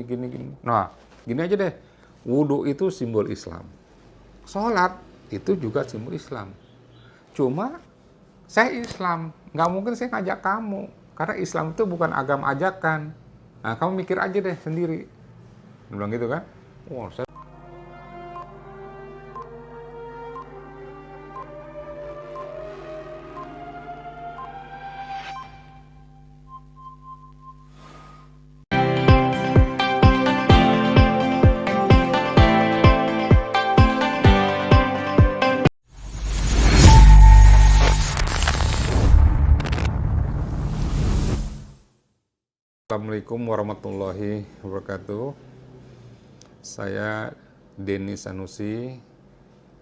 gini. Nah, gini aja deh. Wudhu itu simbol Islam. Sholat itu juga simbol Islam. Cuma saya Islam, nggak mungkin saya ngajak kamu. Karena Islam itu bukan agama ajakan. Nah, kamu mikir aja deh sendiri. Dia bilang gitu kan. Wah, saya Assalamualaikum warahmatullahi wabarakatuh. Saya Denny Sanusi.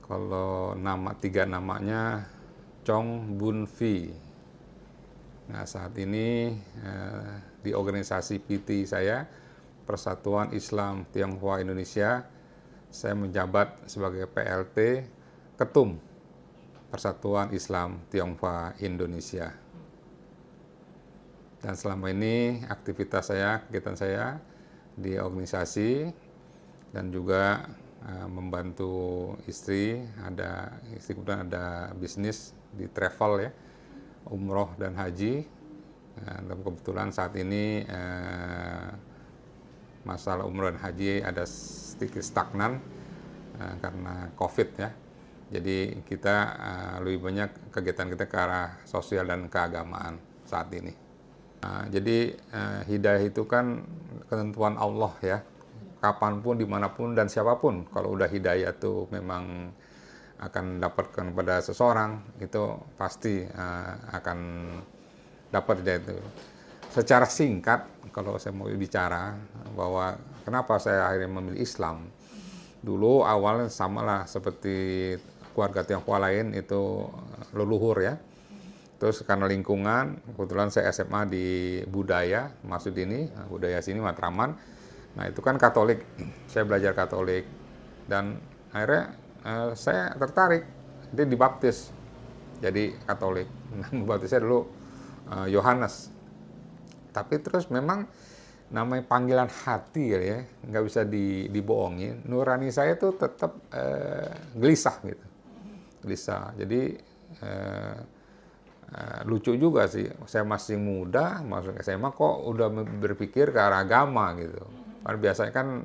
Kalau tiga namanya Chong Bun Phi. Nah, saat ini di organisasi PT saya, Persatuan Islam Tionghoa Indonesia, saya menjabat sebagai PLT Ketum Persatuan Islam Tionghoa Indonesia. Dan selama ini kegiatan saya di organisasi dan juga membantu istri kemudian ada bisnis di travel ya, umroh dan haji. Dan kebetulan saat ini masalah umroh dan haji ada sedikit stagnan karena COVID ya. Jadi kita lebih banyak kegiatan kita ke arah sosial dan keagamaan saat ini. Jadi hidayah itu kan ketentuan Allah ya, kapanpun, dimanapun, dan siapapun. Kalau udah hidayah itu memang akan dapatkan pada seseorang, itu pasti akan dapat hidayah itu. Secara singkat, kalau saya mau bicara bahwa kenapa saya akhirnya memilih Islam. Dulu awalnya samalah seperti keluarga Tionghoa lain, itu leluhur ya. Terus karena lingkungan, kebetulan saya SMA di budaya, maksud ini, budaya sini Matraman. Nah itu kan Katolik, saya belajar Katolik. Dan akhirnya saya tertarik, dia dibaptis jadi Katolik. Nah, baptisnya dulu Yohanes. Tapi terus memang namanya panggilan hati ya, nggak bisa dibohongin. Nurani saya tuh tetap gelisah gitu. Gelisah, jadi lucu juga sih, saya masih muda, masuk SMA kok udah berpikir ke arah agama gitu. Karena biasanya kan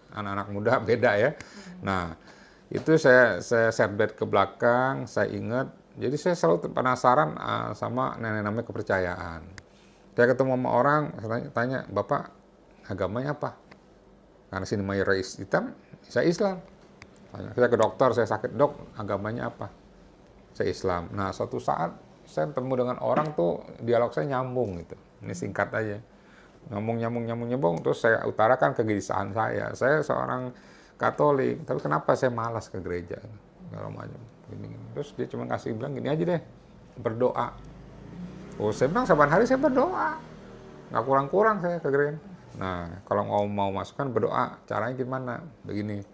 anak-anak muda beda ya. Nah, itu saya setback ke belakang, saya ingat. Jadi saya selalu penasaran sama namanya kepercayaan. Saya ketemu sama orang, saya tanya, Bapak agamanya apa? Karena sini mayoritas hitam, saya Islam. Saya ke dokter, saya sakit, dok agamanya apa? Saya Islam. Nah, suatu saat saya ketemu dengan orang tuh, dialog saya nyambung gitu. Ini singkat aja. Nyambung, terus saya utarakan kegelisahan saya. Saya seorang Katolik, tapi kenapa saya malas ke gereja? Kalau macam gini. Terus dia cuma bilang gini aja deh, berdoa. Oh, saya bilang saban hari saya berdoa. Nggak kurang-kurang saya ke gereja. Nah, kalau mau masukkan berdoa, caranya gimana? Begini.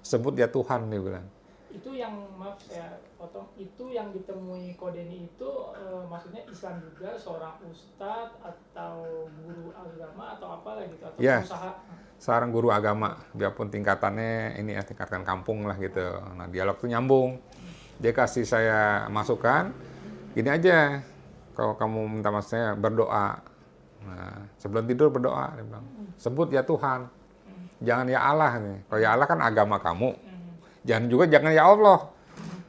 Sebut ya Tuhan, dia bilang. Itu yang, maaf saya potong, itu yang ditemui Kodeni itu maksudnya Islam juga, seorang ustadz atau guru agama atau apa lah gitu, atau ya, usaha? Seorang guru agama, biarpun tingkatannya ini ya, tingkatan kampung lah gitu. Nah, dialog tuh nyambung. Dia kasih saya masukan, gini aja, kalau kamu minta maksudnya berdoa. Nah, sebelum tidur berdoa, dia bilang. Sebut ya Tuhan, jangan ya Allah nih. Kalau ya Allah kan agama kamu. Jangan ya Allah.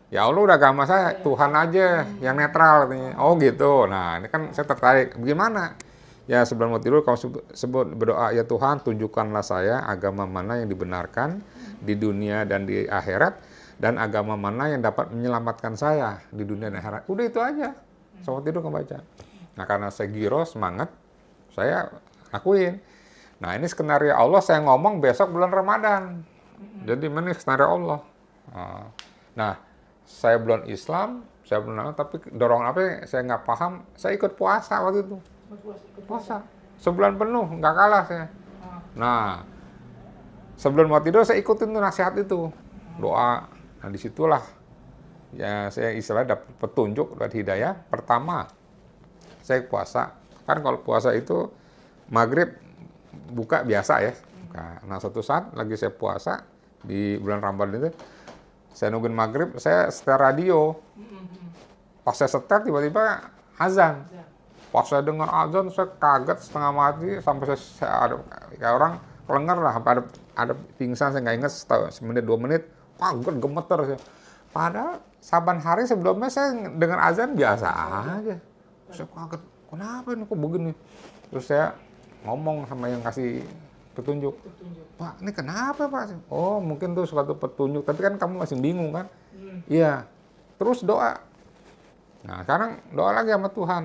Ya Allah udah agama saya, Tuhan aja yang netral katanya. Oh gitu. Nah, ini kan saya tertarik. Bagaimana? Ya sebelum mau tidur kamu sebut berdoa, ya Tuhan tunjukkanlah saya agama mana yang dibenarkan di dunia dan di akhirat, dan agama mana yang dapat menyelamatkan saya di dunia dan akhirat. Udah itu aja. Sebelum tidur kamu baca. Nah, karena saya giro, semangat, saya lakuin. Nah, ini skenario Allah, saya ngomong besok bulan Ramadan. Jadi ini skenario Allah. Nah, saya belum Islam, saya belum tapi dorongan apa saya nggak paham, saya ikut puasa waktu itu. Puasa. Sebulan penuh, nggak kalah saya. Nah, sebelum mau tidur saya ikutin tuh nasihat itu. Doa. Nah, disitulah ya saya istilahnya dapat petunjuk, dapat hidayah. Pertama, saya puasa. Kan kalau puasa itu maghrib buka biasa ya. Nah, suatu saat lagi saya puasa di bulan Ramadan itu, saya nungguin maghrib, saya setel radio. Pas saya setel tiba-tiba azan. Pas saya dengar azan, saya kaget setengah mati sampai saya ada kayak orang kelengar lah, sampai ada pingsan, saya nggak ingat semenit 2 menit, kaget gemeter saya. Padahal saban hari sebelumnya saya dengar azan biasa aja. Saya kaget, kenapa ini kok begini? Terus saya ngomong sama yang kasih petunjuk. Pak, ini kenapa Pak? Oh, mungkin tuh suatu petunjuk, tapi kan kamu masih bingung kan? Iya. Terus doa. Nah, sekarang doa lagi sama Tuhan.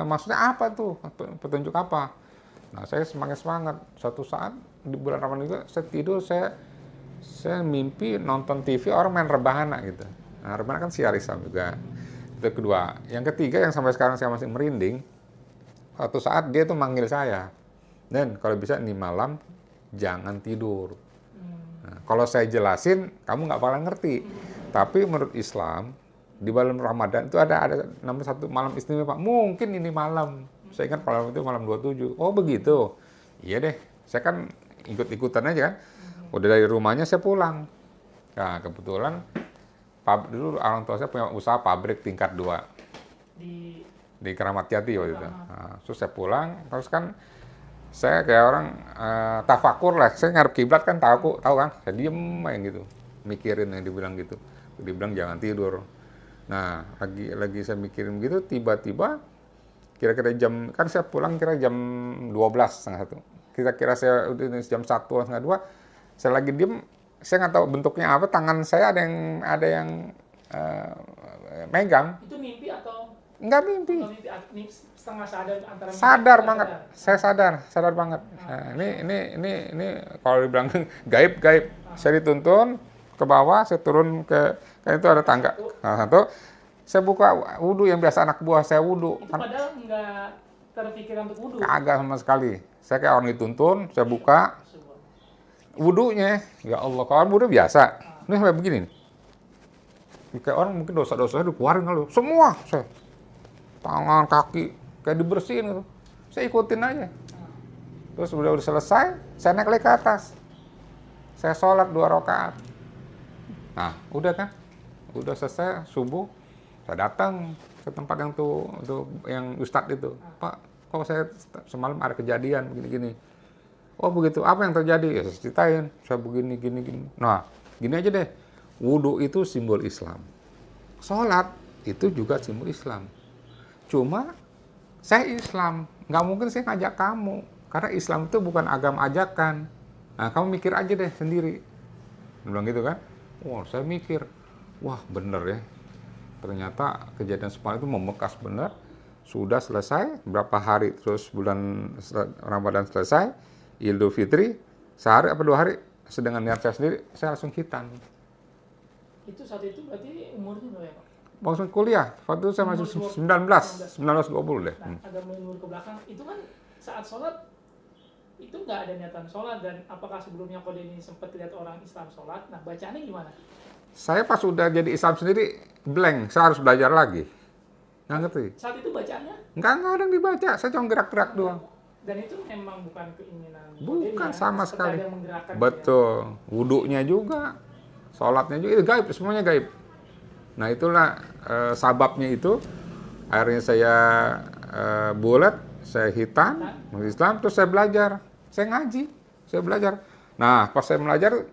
Maksudnya apa tuh? Petunjuk apa? Nah, saya semangat. Suatu saat di bulan Ramadan juga saya tidur, saya mimpi nonton TV orang main rebahana gitu. Nah, rebahana kan siar Islam juga. Itu kedua. Yang ketiga yang sampai sekarang saya masih merinding. Suatu saat dia tuh manggil saya. Dan kalau bisa ini malam jangan tidur. Nah, kalau saya jelasin kamu nggak bakal ngerti. Tapi menurut Islam di bulan Ramadan itu ada namanya satu malam istimewa. Mungkin ini malam. Saya ingat malam itu malam 27. Oh begitu. Iya deh. Saya kan ikut-ikutan aja kan. Udah dari rumahnya saya pulang. Nah kebetulan dulu orang tua saya punya usaha pabrik tingkat 2 di Keramat Jati waktu itu. Nah, terus saya pulang. Terus kan saya kayak orang tafakur lah. Saya ngarep kiblat kan tahu kan. Saya diem main gitu, mikirin yang dibilang gitu. Dibilang jangan tidur. Nah, lagi saya mikirin gitu, tiba-tiba kira-kira jam, kan saya pulang kira jam 12, setengah 1. Kira-kira saya udah jam 1, setengah 2, saya lagi diem, saya nggak tahu bentuknya apa, tangan saya ada yang megang. Itu mimpi atau? Nggak mimpi. Setengah sadar antara sadar banget. Saya sadar banget. Nah, ini kalau dibilang gaib. Saya dituntun ke bawah, saya turun kan itu ada tangga. Nah, satu, saya buka wudhu yang biasa anak buah saya wudhu. Itu padahal nggak terpikiran untuk wudhu. Kagak sama sekali. Saya kayak orang dituntun, saya buka wudhunya. Ya Allah, kalau wudhu biasa. Ini sampai begini nih. Kayak orang mungkin dosa-dosanya dikeluarin kalau semua saya. Tangan, kaki, kayak dibersihin gitu. Saya ikutin aja. Terus udah selesai, saya naik lagi ke atas. Saya sholat 2 rakaat. Nah, udah kan? Udah selesai, subuh, saya datang ke tempat yang ustadz itu. Pak, kok saya semalam ada kejadian begini-gini. Oh begitu, apa yang terjadi? Ya saya ceritain, saya begini, gini. Nah, gini aja deh. Wudhu itu simbol Islam. Sholat itu juga simbol Islam. Cuma saya Islam, nggak mungkin saya ngajak kamu. Karena Islam itu bukan agama ajakan. Nah, kamu mikir aja deh sendiri. Dia bilang gitu kan. Wah, saya mikir. Wah, bener ya. Ternyata kejadian semalam itu membekas bener. Sudah selesai, berapa hari terus bulan Ramadan selesai. Idul Fitri, sehari apa 2 hari. Sedangkan niat saya sendiri, saya langsung khitan. Itu saat itu berarti umurnya berapa ya Pak? Waktu kuliah, waktu itu saya masih 19-20 deh. Nah, agak mundur ke belakang, itu kan saat sholat, itu nggak ada niatan sholat, dan apakah sebelumnya Kode ini sempat lihat orang Islam sholat, nah bacaannya gimana? Saya pas udah jadi Islam sendiri, blank, saya harus belajar lagi. Nggak ngerti. Saat itu bacaannya? Nggak ada yang dibaca, saya cuma gerak-gerak doang. Dan itu memang bukan keinginan Bukan Kode sama sekali. Betul. Wudhunya juga, sholatnya juga, itu gaib, semuanya gaib. Nah itulah sababnya itu, akhirnya saya bulat, saya hitam, masuk Islam, terus saya belajar, saya ngaji, saya belajar. Nah pas saya belajar,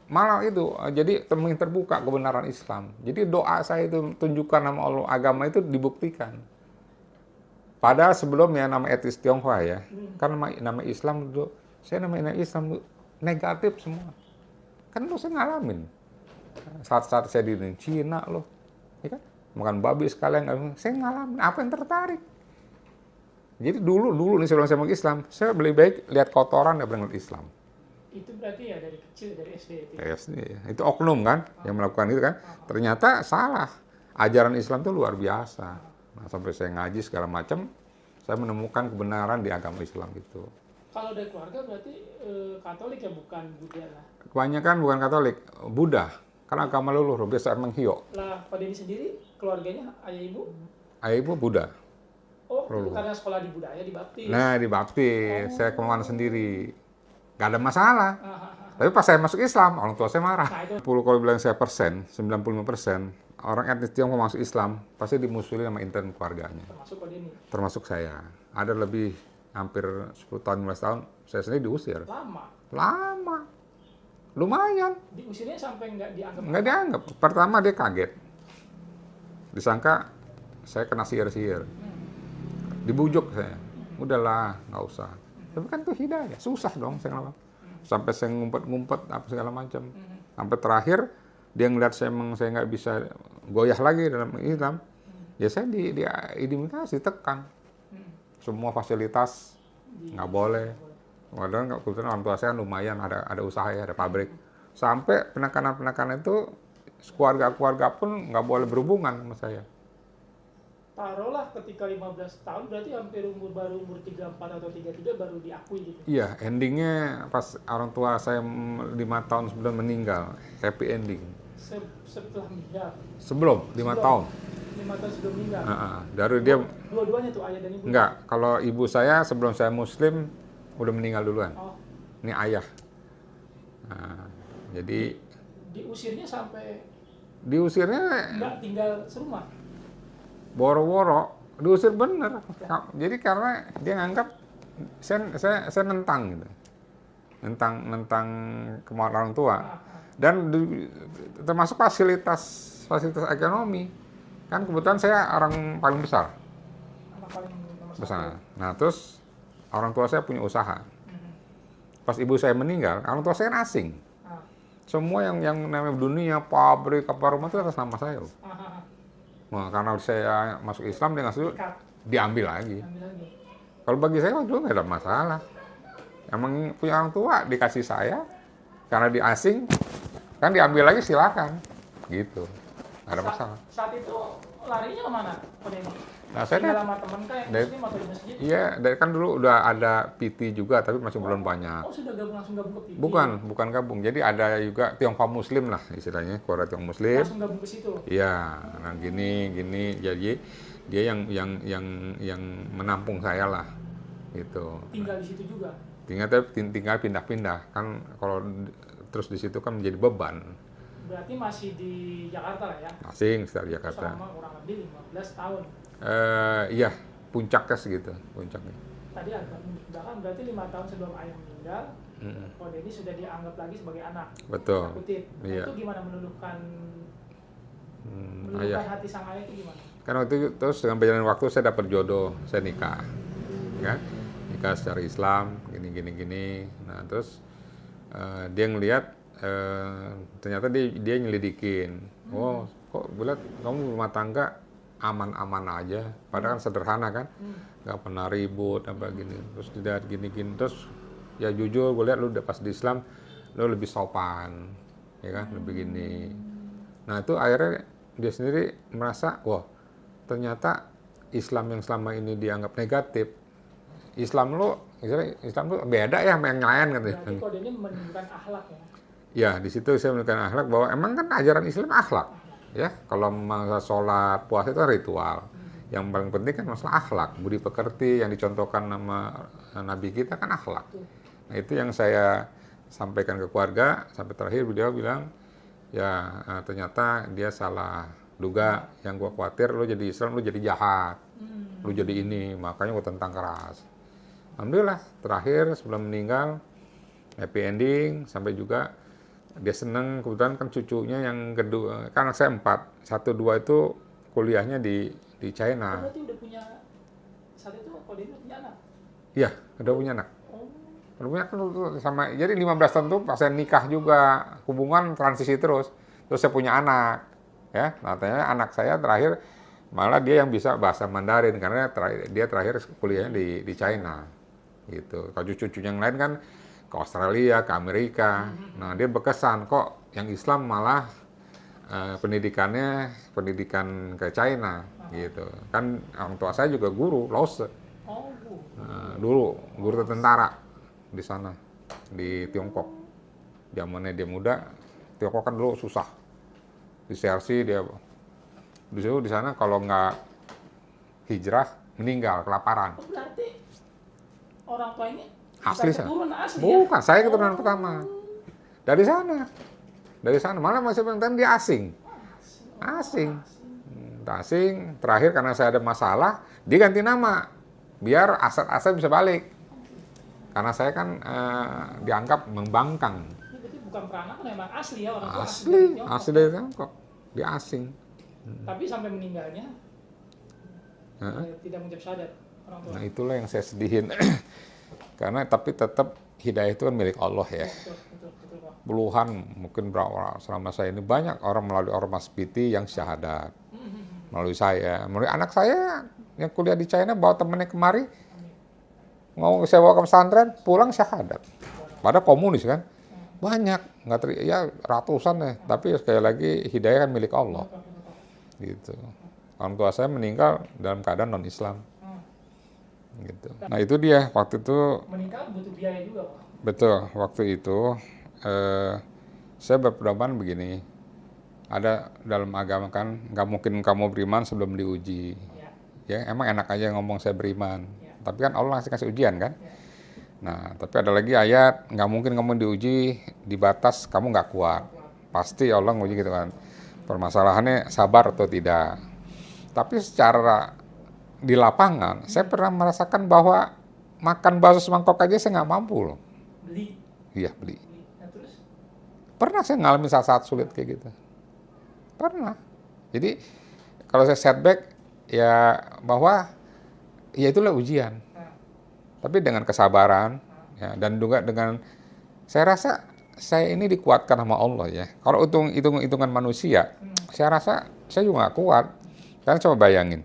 malah itu, jadi temuin terbuka kebenaran Islam. Jadi doa saya itu tunjukkan nama Allah, agama itu dibuktikan. Padahal sebelumnya nama etis Tionghoa ya, kan nama Islam dulu, saya nama Islam negatif semua. Kan lu saya ngalamin. Saat saya di Cina loh, ya kan? Makan babi sekalian, saya ngalamin. Apa yang tertarik? Jadi dulu nih sebelum saya masuk Islam, saya lebih baik lihat kotoran daripada ngeliat Islam. Itu berarti ya dari kecil, dari SD itu? SD, ya. Itu oknum kan, yang melakukan itu kan. Ternyata salah. Ajaran Islam itu luar biasa. Nah, sampai saya ngaji segala macam, saya menemukan kebenaran di agama Islam itu. Kalau dari keluarga berarti Katolik ya, bukan Buddha lah? Kebanyakan bukan Katolik, Buddha. Karena agama leluhur, biasa menghiyo. Lah, Pak Denny sendiri, keluarganya, ayah ibu? Ayah ibu Buddha. Oh, itu Lulu. karena sekolah di budaya dibaptis. Nah, dibaptis, saya kemana sendiri. Gak ada masalah. Ah, ah, ah. Tapi pas saya masuk Islam, orang tua saya marah. Nah, itu 10 kalau bilang saya persen, 95% orang etnis Tionghoa masuk Islam, pasti dimusuhin sama intern keluarganya. termasuk kode ini. Termasuk saya. Ada lebih hampir 10 tahun, 15 tahun, saya sendiri diusir. Lama. Lama. Lumayan. Diusirnya sampai nggak dianggap. Nggak dianggap. Pertama dia kaget. Disangka saya kena sihir-sihir. Dibujuk saya. Udahlah, nggak usah. Tapi kan itu hidayah. Susah dong saya ngelawan. Sampai saya ngumpet-ngumpet apa segala macam. Sampai terakhir dia ngeliat saya emang saya nggak bisa goyah lagi dalam Islam. Ya saya diimitasi, tekan. Semua fasilitas nggak boleh. Padahal kebetulan orang tua saya lumayan ada usaha ya, ada pabrik. Sampai penekanan-penekanan itu keluarga-keluarga pun nggak boleh berhubungan sama saya. Taruhlah ketika 15 tahun berarti hampir baru umur 34 atau 33 baru diakui gitu. Iya, endingnya pas orang tua saya 5 tahun sebelum meninggal, happy ending. Setelah meninggal. Sebelum 5 tahun. 5 tahun sebelum meninggal. Dari dia Dua-duanya tuh ayah dan ibu. enggak, kalau ibu saya sebelum saya muslim udah meninggal duluan. Oh, Ini ayah. Nah, jadi diusirnya sampai diusirnya nggak tinggal serumah. boro-boro, diusir bener. Jadi karena dia nganggap saya nentang gitu. Nentang kemauan orang tua. Dan termasuk fasilitas ekonomi. Kan kebetulan saya orang paling besar. Anak paling nomor Besar. satu. Nah, terus orang tua saya punya usaha. Pas ibu saya meninggal, orang tua saya kan asing. Ah, Semua yang namanya dunia, pabrik, apa rumah itu atas nama saya loh. ah, ah, ah. Nah, karena saya masuk Islam, dia nggak setuju, Ikat, diambil lagi. ambil lagi. Kalau bagi saya dulu nggak ada masalah. Emang punya orang tua dikasih saya, karena dia asing, kan diambil lagi silakan. Gitu. Nggak ada masalah. Saat itu larinya kemana? Kode ini? Nah, saya Tinggal kan, sama temen kah yang dari- muslim atau di masjid? iya, dari kan dulu udah ada PT juga, tapi masih belum banyak. Oh, sudah langsung gabung ke TV? Bukan gabung. Jadi ada juga Tionghoa Muslim lah istilahnya, keluarga Tionghoa Muslim. Langsung gabung ke situ? Iya, nah gini, jadi dia yang menampung saya lah, gitu. Tinggal di situ juga? Tinggal pindah-pindah kan kalau terus di situ kan menjadi beban. Berarti masih di Jakarta lah ya? Asing setelah Jakarta. Selama kurang lebih 15 tahun. Iya, puncaknya segitu, puncaknya. Tadi agak mundur ke belakang, berarti 5 tahun sebelum ayah meninggal, Kode ini sudah dianggap lagi sebagai anak. Betul. Tanda kutip. Nah, Iya. itu gimana menundukkan Ayah. hati sang ayah itu gimana? Kan waktu itu terus dengan berjalannya waktu saya dapat jodoh, saya nikah, kan? Nikah secara Islam, gini. Nah terus dia ngelihat ternyata dia nyelidikin, oh kok bulat kamu rumah tangga aman-aman aja, padahal kan sederhana kan, nggak pernah ribut apa gini, terus dilihat gini, terus ya jujur gue lihat lu udah pas di Islam, lu lebih sopan, ya kan, lebih gini. Nah itu akhirnya dia sendiri merasa, wah ternyata Islam yang selama ini dianggap negatif, Islam lu beda ya sama yang lain gitu. Berarti Kode ini menunjukkan akhlak ya? Ya di situ saya menunjukkan akhlak bahwa emang kan ajaran Islam akhlak, ya kalau masalah sholat puasa itu kan ritual. Yang paling penting kan masalah akhlak, budi pekerti yang dicontohkan nama Nabi kita kan akhlak. Nah itu yang saya sampaikan ke keluarga sampai terakhir beliau bilang, ya ternyata dia salah duga, yang gua khawatir lu jadi Islam lu jadi jahat, lu jadi ini, makanya gua tentang keras. Alhamdulillah terakhir sebelum meninggal happy ending, sampai juga dia seneng, kebetulan kan cucunya yang kedua, kan anak saya 4, 1, 2 itu kuliahnya di China. Berarti udah punya, saat itu Kode ini punya anak? Iya, udah punya anak. Oh, Udah punya kan sama, jadi 15 tahun tuh pas saya nikah juga, hubungan transisi terus saya punya anak. Ya, katanya anak saya terakhir malah dia yang bisa bahasa Mandarin karena dia terakhir kuliahnya di China gitu. Kalau cucu yang lain kan ke Australia, ke Amerika. Nah dia berkesan kok yang Islam malah pendidikan ke China gitu. Kan orang tua saya juga guru Lause. oh Bu. Dulu guru tentara di sana di Tiongkok. Zamannya dia muda, Tiongkok kan dulu susah. Di CRC dia di sana kalau nggak hijrah meninggal kelaparan. Oh, berarti orang tua ini Asli bisa saya. keturunan asli ya? Bukan, saya keturunan pertama. Dari sana. Dari sana. Malah masih penting dia asing. Asing. Asing. Terakhir karena saya ada masalah, dia ganti nama. Biar aset-aset bisa balik. Karena saya kan dianggap membangkang. Ini berarti bukan peranakan, memang asli ya orang tua Asli. Tiongkok. Asli dari Tiongkok. Dia asing. Tapi sampai meninggalnya tidak mengucap syahadat orang tua. Nah itulah yang saya sedihin. Karena tapi tetap hidayah itu kan milik Allah ya. Betul, Pak. Puluhan, mungkin berapa selama saya ini banyak orang melalui ormas PT yang syahadat. Melalui saya, melalui anak saya yang kuliah di China bawa temennya kemari, mau saya bawa ke pesantren, pulang syahadat. Padahal komunis kan, banyak, ya ratusan ya. Tapi sekali lagi hidayah kan milik Allah. Gitu. Orang tua saya meninggal dalam keadaan non Islam. Gitu. Nah itu dia waktu itu. Menikah butuh biaya juga, Pak. Betul, waktu itu saya berpendapat begini, ada dalam agama kan, nggak mungkin kamu beriman sebelum diuji. Ya, emang enak aja ngomong saya beriman, tapi kan Allah kasih ujian kan. Nah, tapi ada lagi ayat, nggak mungkin kamu diuji di batas kamu nggak kuat. Pasti Allah nguji gitu kan. Permasalahannya sabar atau tidak. Tapi secara di lapangan, saya pernah merasakan bahwa makan bakso semangkok aja saya nggak mampu loh. Beli. Iya, beli. Nah, terus? Pernah saya ngalamin saat-saat sulit kayak gitu. Pernah. Jadi kalau saya setback ya bahwa ya itulah ujian. Tapi dengan kesabaran ya, dan juga dengan saya rasa saya ini dikuatkan sama Allah ya. Kalau hitungan manusia, saya rasa saya juga nggak kuat. Karena coba bayangin,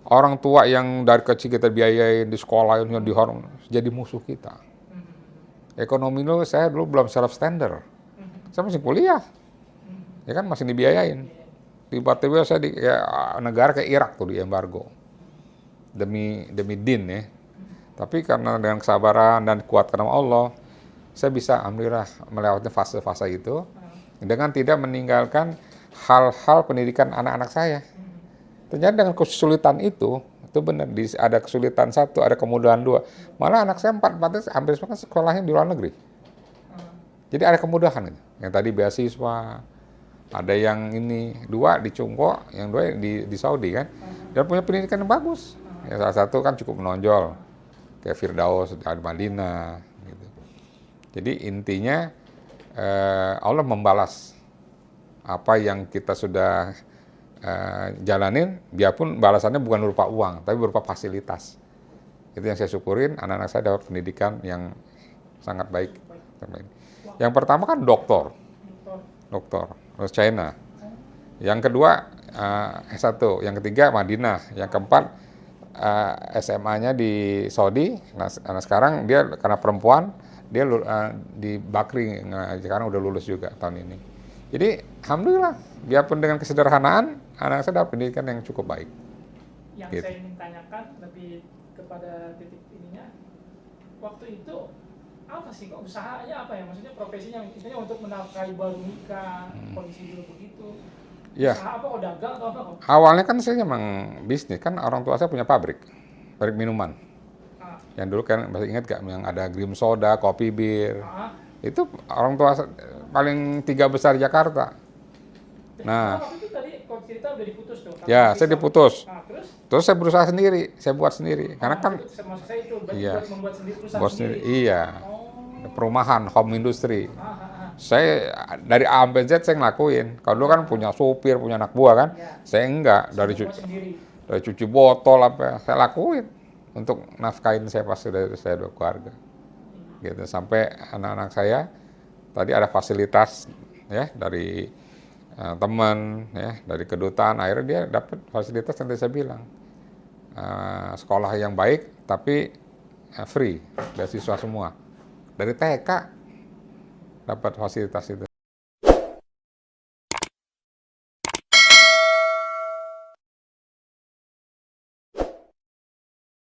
orang tua yang dari kecil kita biayain di sekolah yang dihormat jadi musuh kita. Ekonomi dulu saya belum self standard. Saya masih kuliah. Ya kan masih dibiayain. Tiba-tiba saya di negara kayak Irak tuh di embargo. Demi din ya. Tapi karena dengan kesabaran dan kuatkan sama Allah, saya bisa alhamdulillah melewati fase-fase itu dengan tidak meninggalkan hal-hal pendidikan anak-anak saya. Ternyata dengan kesulitan itu benar, ada kesulitan satu, ada kemudahan dua. Malah anak saya empat hampir semua sekolahnya di luar negeri. Jadi ada kemudahan gitu. Yang tadi beasiswa, ada yang ini dua di Cungko, yang dua di Saudi kan, dan punya pendidikan yang bagus. Ya, salah satu kan cukup menonjol, kayak Firdaus di Madinah. Gitu. Jadi intinya Allah membalas apa yang kita sudah jalanin, biarpun balasannya bukan berupa uang, tapi berupa fasilitas. Itu yang saya syukurin, anak-anak saya dapat pendidikan yang sangat baik. Yang pertama kan doktor, terus China. Yang kedua S1, yang ketiga Madinah, yang keempat SMA-nya di Saudi. Nah sekarang dia karena perempuan, dia di Bakri, sekarang udah lulus juga tahun ini. Jadi alhamdulillah, biarpun dengan kesederhanaan, anak saya dapat pendidikan yang cukup baik. Yang Gitu. saya ingin tanyakan lebih kepada titik ininya, waktu itu apa sih kok usahanya apa ya? Maksudnya profesinya misalnya untuk menafkahi baru nikah, kondisi dulu begitu. Ya. Usaha apa kok dagang atau apa kok? Awalnya kan saya memang bisnis, kan orang tua saya punya pabrik minuman. Yang dulu kan masih ingat gak yang ada Grim Soda, kopi bir. Itu orang tua paling 3 besar Jakarta. Nah, waktu itu tadi kok cerita udah diputus tuh. ya saya diputus. Nah, Terus saya berusaha sendiri, saya buat sendiri. Karena kan maksud saya itu berarti iya, buat membuat sendiri perusahaan bos sendiri. sendiri, iya. Perumahan, home industry. Saya dari A sampai Z saya ngelakuin. Kalau dulu kan punya supir, punya anak buah kan. Saya enggak, dari cuci botol apa saya lakuin untuk nafkahin saya pas saya udah keluarga. Gitu sampai anak-anak saya tadi ada fasilitas ya dari teman ya, dari kedutaan, akhirnya dia dapat fasilitas yang tadi saya bilang. Sekolah yang baik tapi free, beasiswa semua. Dari TK dapat fasilitas itu.